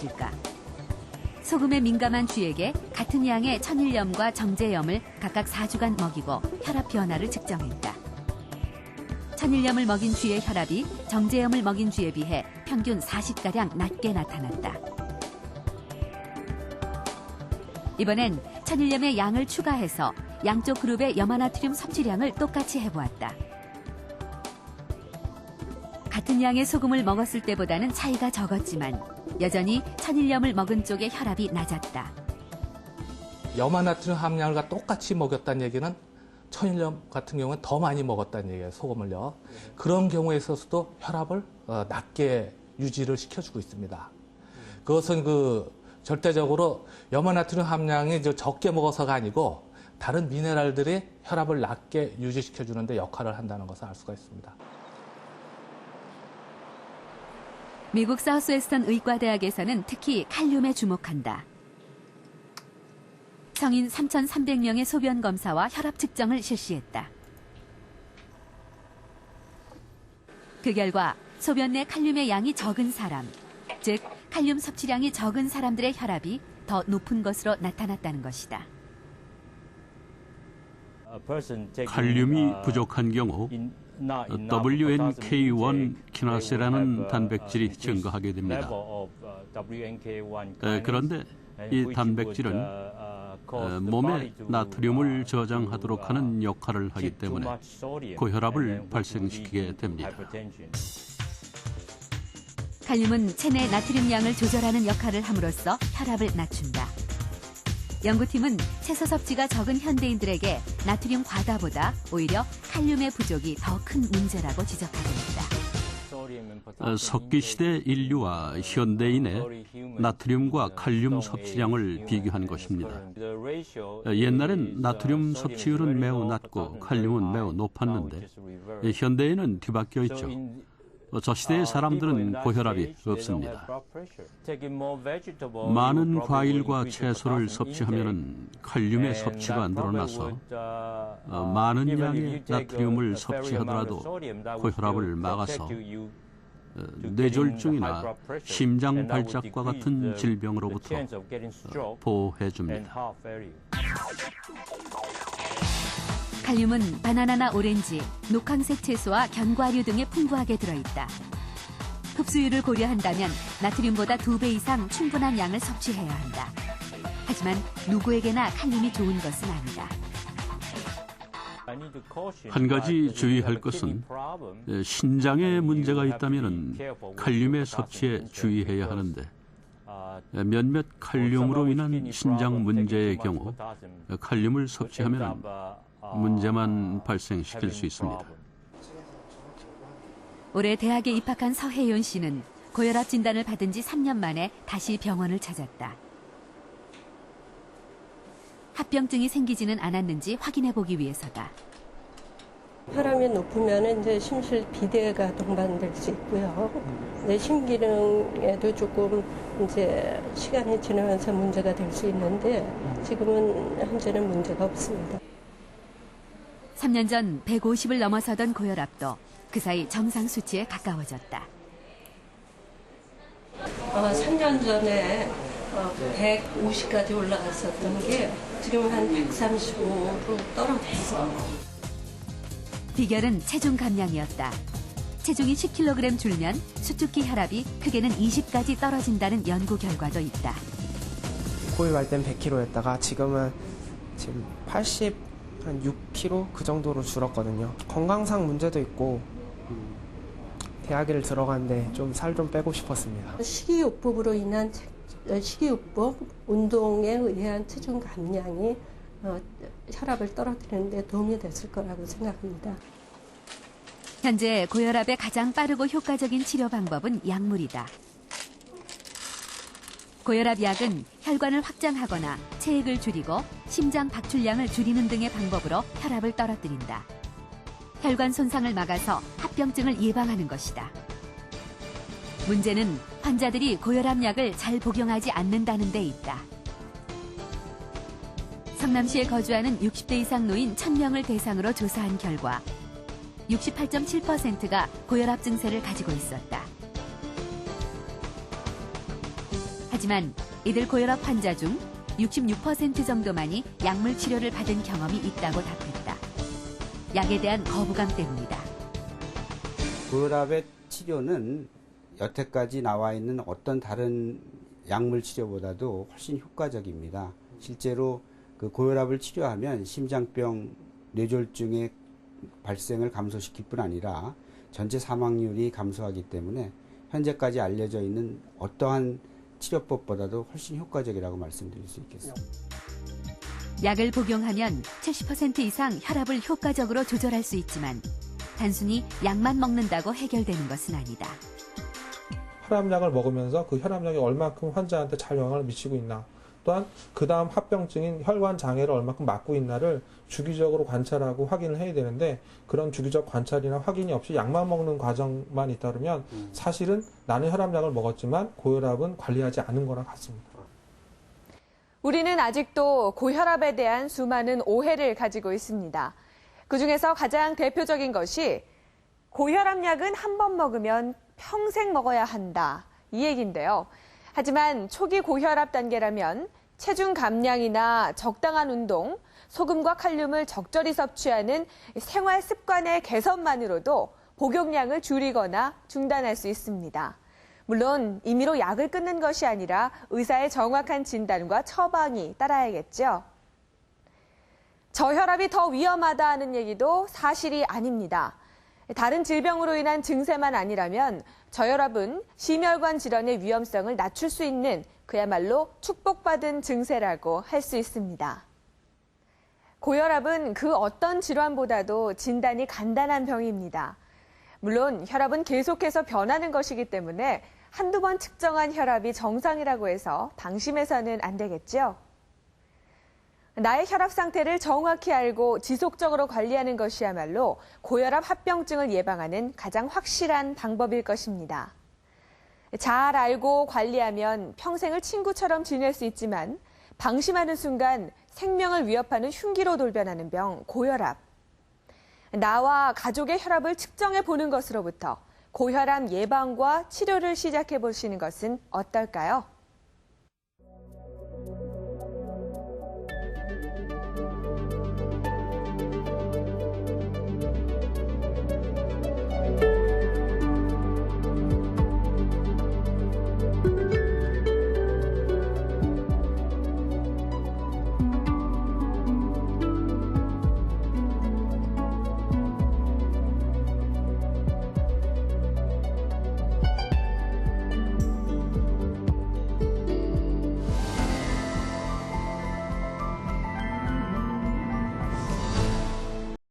것일까? 소금에 민감한 쥐에게 같은 양의 천일염과 정제염을 각각 4주간 먹이고 혈압 변화를 측정했다. 천일염을 먹인 쥐의 혈압이 정제염을 먹인 쥐에 비해 평균 40가량 낮게 나타났다. 이번엔 천일염의 양을 추가해서 양쪽 그룹의 염화나트륨 섭취량을 똑같이 해보았다. 같은 양의 소금을 먹었을 때보다는 차이가 적었지만 여전히 천일염을 먹은 쪽의 혈압이 낮았다. 염화나트륨 함량을 똑같이 먹였다는 얘기는 천일염 같은 경우는 더 많이 먹었다는 얘기예요, 소금을요. 그런 경우에 있어서도 혈압을 낮게 유지를 시켜주고 있습니다. 그것은 절대적으로 염화나트륨 함량이 적게 먹어서가 아니고 다른 미네랄들이 혈압을 낮게 유지시켜주는 데 역할을 한다는 것을 알 수가 있습니다. 미국 사우스웨스턴 의과대학에서는 특히 칼륨에 주목한다. 성인 3,300명의 소변 검사와 혈압 측정을 실시했다. 그 결과 소변 내 칼륨의 양이 적은 사람, 즉 칼륨 섭취량이 적은 사람들의 혈압이 더 높은 것으로 나타났다는 것이다. 칼륨이 부족한 경우 WNK1 키나세라는 단백질이 증가하게 됩니다. 그런데 이 단백질은 몸에 나트륨을 저장하도록 하는 역할을 하기 때문에 고혈압을 발생시키게 됩니다. 칼륨은 체내 나트륨 양을 조절하는 역할을 함으로써 혈압을 낮춘다. 연구팀은 채소 섭취가 적은 현대인들에게 나트륨 과다보다 오히려 칼륨의 부족이 더 큰 문제라고 지적하고 있다. 석기시대 인류와 현대인의 나트륨과 칼륨 섭취량을 비교한 것입니다. 옛날엔 나트륨 섭취율은 매우 낮고 칼륨은 매우 높았는데 현대인은 뒤바뀌어 있죠. 저 시대의 사람들은 고혈압이 없습니다. 많은 과일과 채소를 섭취하면 칼륨의 섭취가 늘어나서 많은 양의 나트륨을 섭취하더라도 고혈압을 막아서 뇌졸중이나 심장 발작과 같은 질병으로부터 보호해줍니다. 칼륨은 바나나나 오렌지, 녹황색 채소와 견과류 등에 풍부하게 들어있다. 흡수율을 고려한다면 나트륨보다 2배 이상 충분한 양을 섭취해야 한다. 하지만 누구에게나 칼륨이 좋은 것은 아니다. 한 가지 주의할 것은 신장에 문제가 있다면 칼륨의 섭취에 주의해야 하는데 몇몇 칼륨으로 인한 신장 문제의 경우 칼륨을 섭취하면 문제만 발생시킬 수 있습니다. 올해 대학에 입학한 서혜윤 씨는 고혈압 진단을 받은 지 3년 만에 다시 병원을 찾았다. 합병증이 생기지는 않았는지 확인해 보기 위해서다. 혈압이 높으면 이제 심실 비대가 동반될 수 있고요. 심기능에도 조금 이제 시간이 지나면서 문제가 될 수 있는데 지금은 현재는 문제가 없습니다. 3년 전 150을 넘어서던 고혈압도 그 사이 정상 수치에 가까워졌다. 3년 전에 150까지 올라갔었던 게 지금 한 135로 떨어졌어요. 비결은 체중 감량이었다. 체중이 10kg 줄면 수축기 혈압이 크게는 20까지 떨어진다는 연구 결과도 있다. 고입할 땐 100kg였다가 지금 80, 한 6kg 그 정도로 줄었거든요. 건강상 문제도 있고 대학을 들어갔는데 좀 살 좀 빼고 싶었습니다. 식이요법으로 인한 식이요법 운동에 의한 체중 감량이 혈압을 떨어뜨리는 데 도움이 됐을 거라고 생각합니다. 현재 고혈압의 가장 빠르고 효과적인 치료 방법은 약물이다. 고혈압 약은 혈관을 확장하거나 체액을 줄이고 심장 박출량을 줄이는 등의 방법으로 혈압을 떨어뜨린다. 혈관 손상을 막아서 합병증을 예방하는 것이다. 문제는 환자들이 고혈압 약을 잘 복용하지 않는다는 데 있다. 성남시에 거주하는 60대 이상 노인 1,000명을 대상으로 조사한 결과 68.7%가 고혈압 증세를 가지고 있었다. 하지만 이들 고혈압 환자 중 66% 정도만이 약물 치료를 받은 경험이 있다고 답했다. 약에 대한 거부감 때문이다. 고혈압의 치료는 여태까지 나와 있는 어떤 다른 약물 치료보다도 훨씬 효과적입니다. 실제로 그 고혈압을 치료하면 심장병, 뇌졸중의 발생을 감소시킬 뿐 아니라 전체 사망률이 감소하기 때문에 현재까지 알려져 있는 어떠한 치료법보다도 훨씬 효과적이라고 말씀드릴 수 있겠습니다. 약을 복용하면 70% 이상 혈압을 효과적으로 조절할 수 있지만 단순히 약만 먹는다고 해결되는 것은 아니다. 혈압약을 먹으면서 그 혈압약이 얼마큼 환자한테 잘 영향을 미치고 있나, 또한 그 다음 합병증인 혈관 장애를 얼마큼 막고 있나를 주기적으로 관찰하고 확인을 해야 되는데, 그런 주기적 관찰이나 확인이 없이 약만 먹는 과정만 있다 그러면 사실은 나는 혈압약을 먹었지만 고혈압은 관리하지 않은 거랑 같습니다. 우리는 아직도 고혈압에 대한 수많은 오해를 가지고 있습니다. 그중에서 가장 대표적인 것이 고혈압약은 한 번 먹으면 평생 먹어야 한다, 이 얘기인데요. 하지만 초기 고혈압 단계라면 체중 감량이나 적당한 운동, 소금과 칼륨을 적절히 섭취하는 생활 습관의 개선만으로도 복용량을 줄이거나 중단할 수 있습니다. 물론 임의로 약을 끊는 것이 아니라 의사의 정확한 진단과 처방이 따라야겠죠. 저혈압이 더 위험하다는 얘기도 사실이 아닙니다. 다른 질병으로 인한 증세만 아니라면 저혈압은 심혈관 질환의 위험성을 낮출 수 있는 그야말로 축복받은 증세라고 할 수 있습니다. 고혈압은 그 어떤 질환보다도 진단이 간단한 병입니다. 물론 혈압은 계속해서 변하는 것이기 때문에 한두 번 측정한 혈압이 정상이라고 해서 방심해서는 안 되겠죠. 나의 혈압 상태를 정확히 알고 지속적으로 관리하는 것이야말로 고혈압 합병증을 예방하는 가장 확실한 방법일 것입니다. 잘 알고 관리하면 평생을 친구처럼 지낼 수 있지만 방심하는 순간 생명을 위협하는 흉기로 돌변하는 병, 고혈압. 나와 가족의 혈압을 측정해 보는 것으로부터 고혈압 예방과 치료를 시작해 보시는 것은 어떨까요?